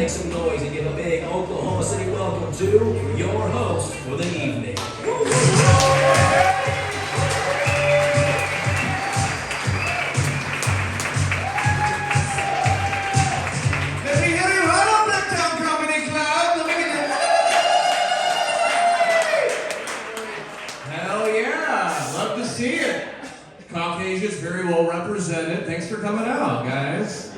make some noise and give a big Oklahoma City welcome to your host for the evening. Let me hear you right on Bricktown Comedy Club. Let me get it. Hell yeah, love to see it. Caucasia's very well represented. Thanks for coming out, guys.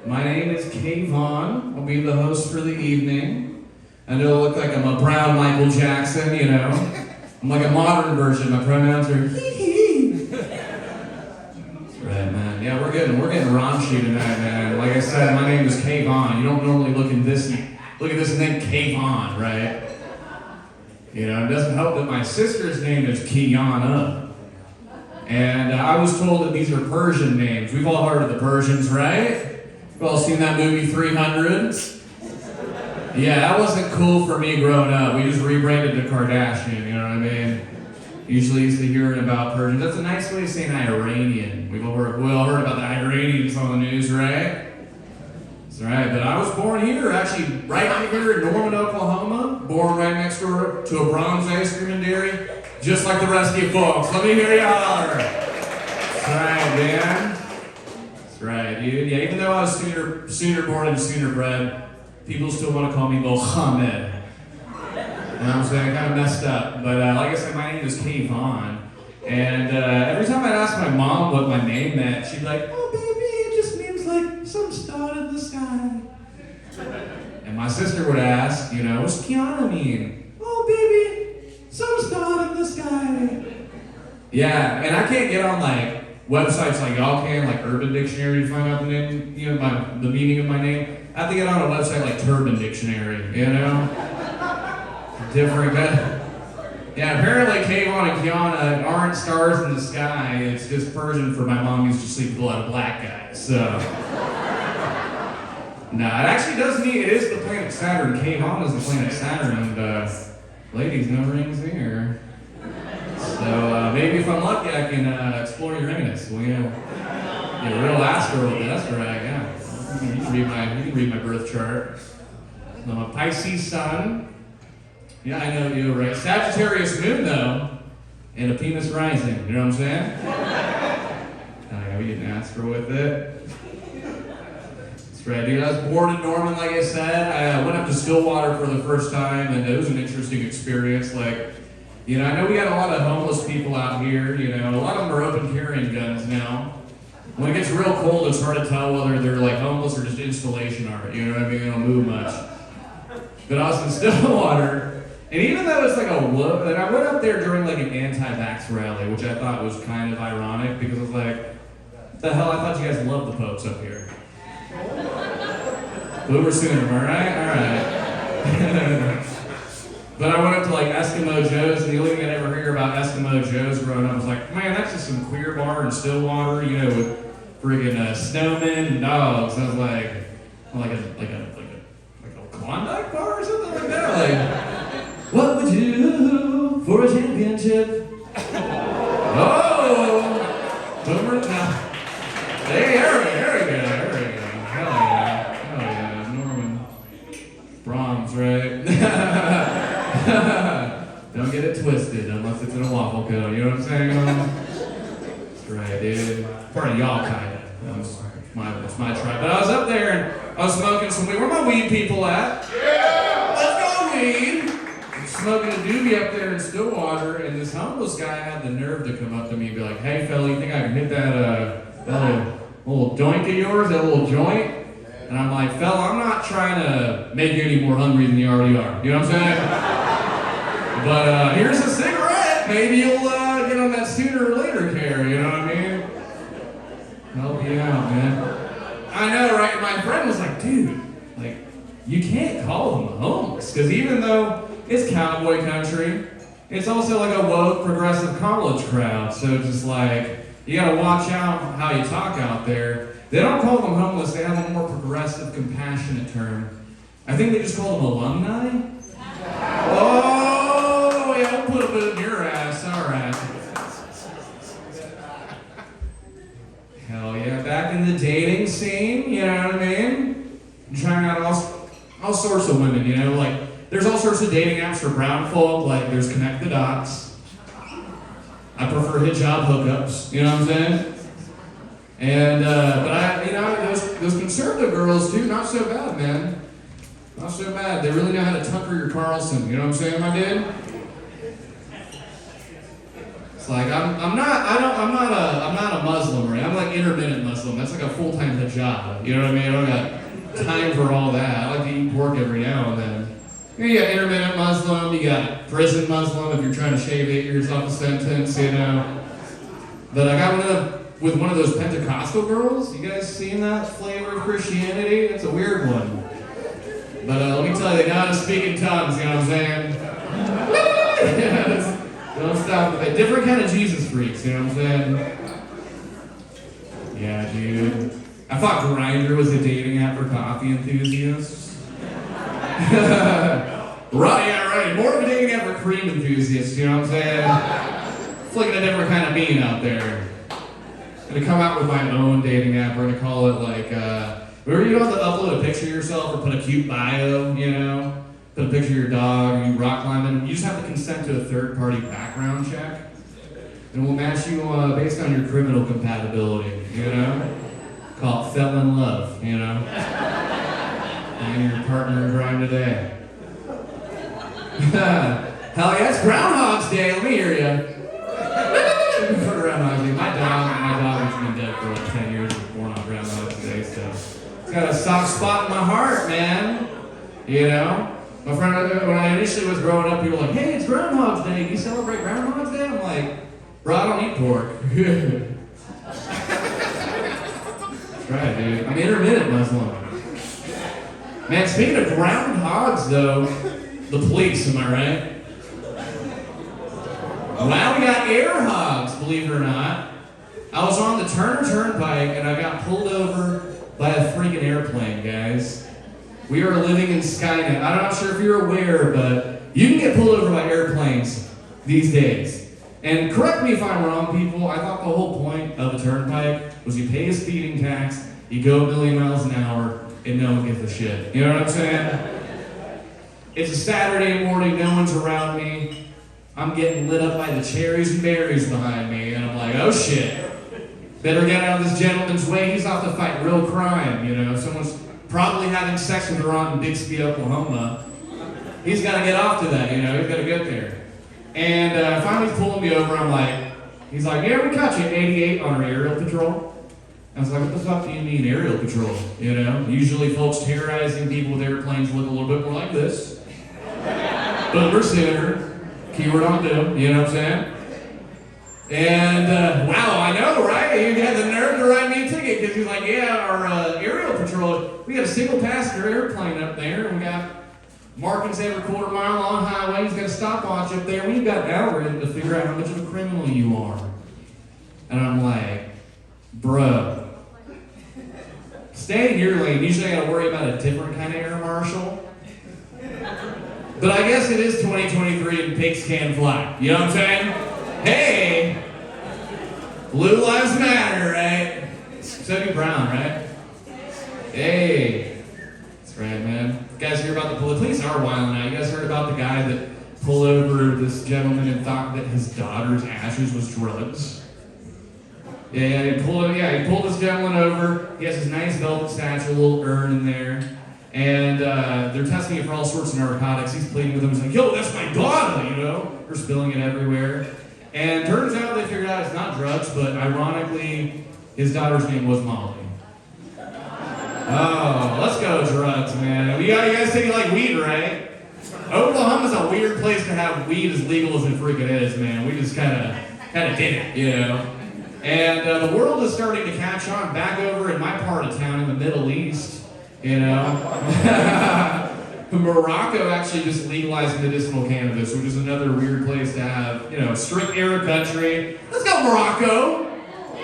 My name is Kayvon. I'll be the host for the evening. I know I look like I'm a brown Michael Jackson, you know. I'm like a modern version. My pronouns are hee-hee. That's right, man. Yeah, we're getting raunchy tonight, man. Like I said, my name is Kayvon. You don't normally look at this and think Kayvon, right? You know, it doesn't help that my sister's name is Kiana. And I was told that these are Persian names. We've all heard of the Persians, right? We've all seen that movie 300? Yeah, that wasn't cool for me growing up. We just rebranded to Kardashian, you know what I mean? Usually used to hearing about Persians. That's a nice way of saying Iranian. We all heard about the Iranians on the news, right? That's right, but I was born here, actually right here in Norman, Oklahoma. Born right next door to a Bronx ice cream and dairy, just like the rest of you folks. Let me hear you holler. That's right, man. That's right, dude. Yeah, even though I was sooner born and sooner bred, people still want to call me Mohammed. You know what I'm saying? I kind of messed up. But like I said, my name is Kayvon. And every time I'd ask my mom what my name meant, she'd be like, oh, baby, it just means like some star in the sky. And my sister would ask, you know, what's Kiana mean? Oh, baby, some star in the sky. Yeah, and I can't get on like websites like y'all can, like Urban Dictionary, to find out the name, you know, the meaning of my name. I have to get on a website like Turban Dictionary, you know? Different, yeah, apparently Kayvon and Kiana aren't stars in the sky. It's just Persian for my mom used to sleep with a lot of black guys, so. No, it actually does mean it is the planet Saturn. Kayvon is the planet Saturn, and ladies, no rings here. So maybe if I'm lucky, I can explore Uranus. Well, yeah, get a real astro with this, right? Yeah. You can read my birth chart. I'm a Pisces sun. Yeah, I know you, right? Sagittarius moon, though, and a penis rising. You know what I'm saying? We didn't astro with it. That's right, dude. I was born in Norman, like I said. I went up to Stillwater for the first time, and it was an interesting experience. Like, you know, I know we got a lot of homeless people out here. You know, a lot of them are open carrying guns now. When it gets real cold, it's hard to tell whether they're like homeless or just installation art. You know what I mean? They don't move much. But I was in Stillwater, and even though it's like a look, and I went up there during like an anti-vax rally, which I thought was kind of ironic because I was like, what the hell? I thought you guys loved the popes up here. Boomer sooner, am I right? All right. But I went up to like Eskimo Joe's, and the only thing I'd ever hear about Eskimo Joe's growing up was like, man, that's just some queer bar in Stillwater, you know, with friggin' snowmen and dogs. And I was like a Klondike bar or something like that. Like, what would you do for a championship? Oh, Boomer, no. Hey, there we go. Hell yeah, Norman, Brahms, right? Don't get it twisted unless it's in a waffle cone, you know what I'm saying? That's right, dude. Part of y'all, kinda. That's my tribe. But I was up there and I was smoking some weed. Where my weed people at? Yeah! Let's go, weed! I'm smoking a doobie up there in Stillwater, and this homeless guy had the nerve to come up to me and be like, hey, fella, you think I can hit that little joint of yours, that little joint? And I'm like, fella, I'm not trying to make you any more hungry than you already are. You know what I'm saying? But here's a cigarette. Maybe you'll get on that sooner or later care. You know what I mean? Help you out, man. I know, right? My friend was like, dude, like, you can't call them homeless. Because even though it's cowboy country, it's also like a woke, progressive college crowd. So just like, you gotta watch out how you talk out there. They don't call them homeless, they have a more progressive, compassionate term. I think they just call them alumni. Oh, yeah, we'll put a bit in your ass, alright. Hell yeah, back in the dating scene, you know what I mean? I'm trying out all sorts of women, you know, like there's all sorts of dating apps for brown folk, like there's Connect the Dots. I prefer hijab hookups, you know what I'm saying? And, but I, you know, those conservative girls too, not so bad, man. Not so bad. They really know how to Tucker your Carlson, you know what I'm saying, my dude? It's like, I'm not a Muslim, right? I'm like intermittent Muslim. That's like a full-time hijab, you know what I mean? I don't got time for all that. I like to eat pork every now and then. You got intermittent Muslim, you got prison Muslim if you're trying to shave 8 years off a sentence, you know. But I got with one of those Pentecostal girls. You guys seen that flavor of Christianity? It's a weird one. But let me tell you, they know how to speak in tongues, you know what I'm saying? Don't stop with that. Different kind of Jesus freaks, you know what I'm saying? Yeah, dude. I thought Grindr was a dating app for coffee enthusiasts. Right, yeah, right. More of a dating app for cream enthusiasts, you know what I'm saying? It's like a different kind of being out there. I'm gonna come out with my own dating app. We're gonna call it like, remember you don't have to upload a picture of yourself or put a cute bio, you know? Put a picture of your dog, you rock climbing. You just have to consent to a third-party background check. And we'll match you based on your criminal compatibility, you know? Call it Fell in Love, you know? And your partner in crime today. Hell yeah, it's Groundhog's Day, let me hear you. For Groundhog's Day. My dog has been dead for like 10 years born on Groundhog's Day, so it's got a soft spot in my heart, man. You know? My friend, when I initially was growing up, people were like, hey, it's Groundhog's Day. Do you celebrate Groundhog's Day? I'm like, bro, I don't eat pork. That's right, dude. I'm intermittent Muslim. Man, speaking of groundhogs, though, the police, am I right? Wow, we got air hogs, believe it or not. I was on the Turner Turnpike, and I got pulled over by a freaking airplane, guys. We are living in Skynet. I'm not sure if you're aware, but you can get pulled over by airplanes these days. And correct me if I'm wrong, people, I thought the whole point of a turnpike was you pay a speeding tax, you go a million miles an hour, and no one gives a shit. You know what I'm saying? It's a Saturday morning, no one's around me. I'm getting lit up by the cherries and berries behind me, and I'm like, oh shit. Better get out of this gentleman's way, he's off to fight real crime, you know. Someone's probably having sex with her aunt in Bixby, Oklahoma. He's got to get off to that, you know, he's got to get there. And finally he's pulling me over, I'm like, he's like, yeah, we caught you at 88 on our aerial patrol. I was like, what the fuck do you mean aerial patrol, you know? Usually folks terrorizing people with airplanes look a little bit more like this. Boomer sooner, keyword on do, you know what I'm saying? And, wow, I know, right? You had the nerve to write me a ticket because he's like, yeah, our aerial patrol, we got a single passenger airplane up there, and we got markings every quarter mile on highway. He's got a stopwatch up there. We've got an algorithm to figure out how much of a criminal you are. And I'm like, bro, stay in your lane. Usually I gotta worry about a different kind of air marshal. But I guess it is 2023 and pigs can fly. You know what I'm saying? Hey, blue lives matter, right? So do brown, right? Hey, that's right, man. You guys hear about the police are wilding out. You guys heard about the guy that pulled over this gentleman and thought that his daughter's ashes was drugs? Yeah, he pulled this gentleman over. He has his nice velvet satchel, a little urn in there. And they're testing it for all sorts of narcotics. He's pleading with them. He's like, yo, that's my daughter, you know? They're spilling it everywhere. And turns out they figured out it's not drugs, but ironically, his daughter's name was Molly. Oh, let's go drugs, man. You guys think you like weed, right? Oklahoma's a weird place to have weed as legal as it freaking is, man. We just kind of did it, you know? And the world is starting to catch on back over in my part of town in the Middle East, you know? Morocco actually just legalized medicinal cannabis, which is another weird place to have, you know, strict Arab country. Let's go Morocco!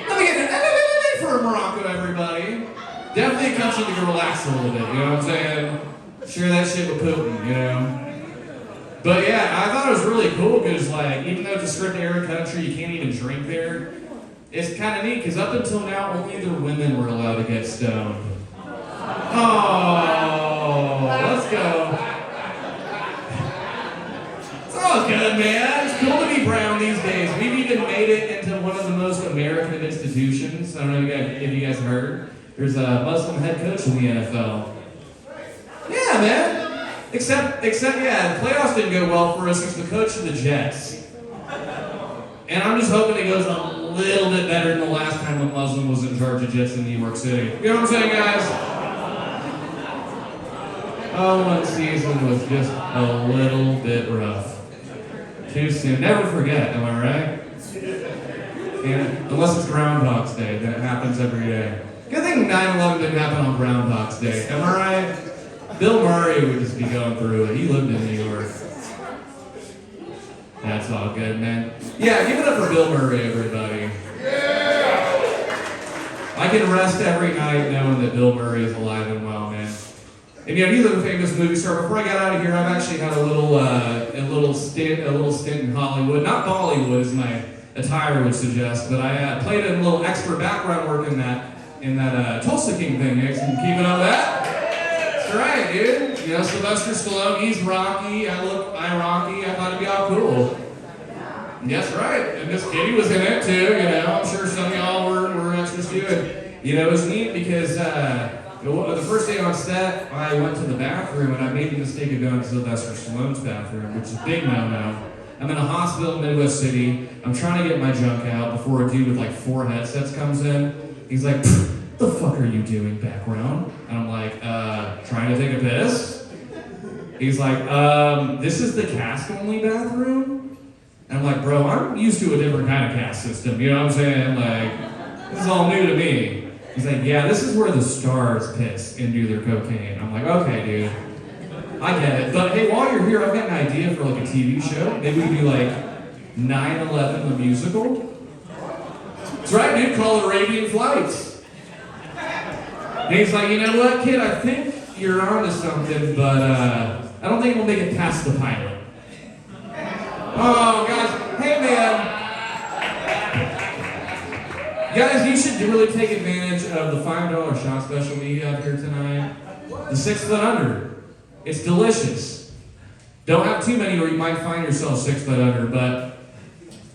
Let me get it for Morocco, everybody. Definitely a country to relax a little bit, you know what I'm saying? Share that shit with Putin, you know? But yeah, I thought it was really cool because, like, even though it's a strict Arab country, you can't even drink there. It's kind of neat because up until now, only the women were allowed to get stoned. Oh, let's go. It's all good, man. It's cool to be brown these days. We've even made it into one of the most American institutions. I don't know if you guys heard. There's a Muslim head coach in the NFL. Yeah, man. Except, yeah, the playoffs didn't go well for us. He's the coach of the Jets. And I'm just hoping it goes a little bit better than the last time a Muslim was in charge of Jets in New York City. You know what I'm saying, guys? Oh, one season was just a little bit rough. Too soon. Never forget, am I right? And unless it's Groundhog's Day, then it happens every day. Good thing 9/11 didn't happen on Groundhog's Day, am I right? Bill Murray would just be going through it. He lived in New York. That's all good, man. Yeah, give it up for Bill Murray, everybody. I can rest every night knowing that Bill Murray is alive and well, man. And yeah, he's a famous movie star. Before I got out of here, I've actually had a little stint in Hollywood. Not Bollywood, as my attire would suggest, but I played a little extra background work in that Tulsa King thing. You guys can keep it on that. That's right, dude. You know, Sylvester Stallone, he's Rocky. I'm Rocky. I thought it'd be all cool. That's right. And Miss Kitty was in it too. You know, I'm sure some of y'all were extras too. And you know, it was neat because the first day on set, I went to the bathroom and I made the mistake of going to Sylvester Stallone's bathroom, which is a big no-no. I'm in a hospital in Midwest City. I'm trying to get my junk out before a dude with like 4 headsets comes in. He's like, "What the fuck are you doing, background?" And I'm like, trying to take a piss. He's like, this is the cast-only bathroom? And I'm like, bro, I'm used to a different kind of cast system, you know what I'm saying? Like, this is all new to me. He's like, yeah, this is where the stars piss and do their cocaine. I'm like, okay, dude. I get it. But hey, while you're here, I've got an idea for like a TV show. Maybe we do like 9/11 the musical. That's right, dude, call it Arabian Flights. And he's like, you know what, kid, I think you're onto something, but I don't think we'll make it past the pilot. Oh, guys, hey, man. Guys, you should really take advantage of the $5 shot special we have here tonight. The 6 foot under. It's delicious. Don't have too many or you might find yourself 6 foot under, but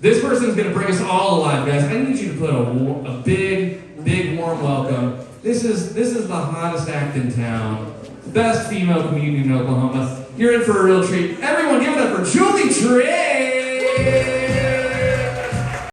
this person's going to bring us all alive, guys. I need you to put a big warm welcome. This is the hottest act in town. Best female comedian in Oklahoma. You're in for a real treat. Everyone give it up for Julie Trigg!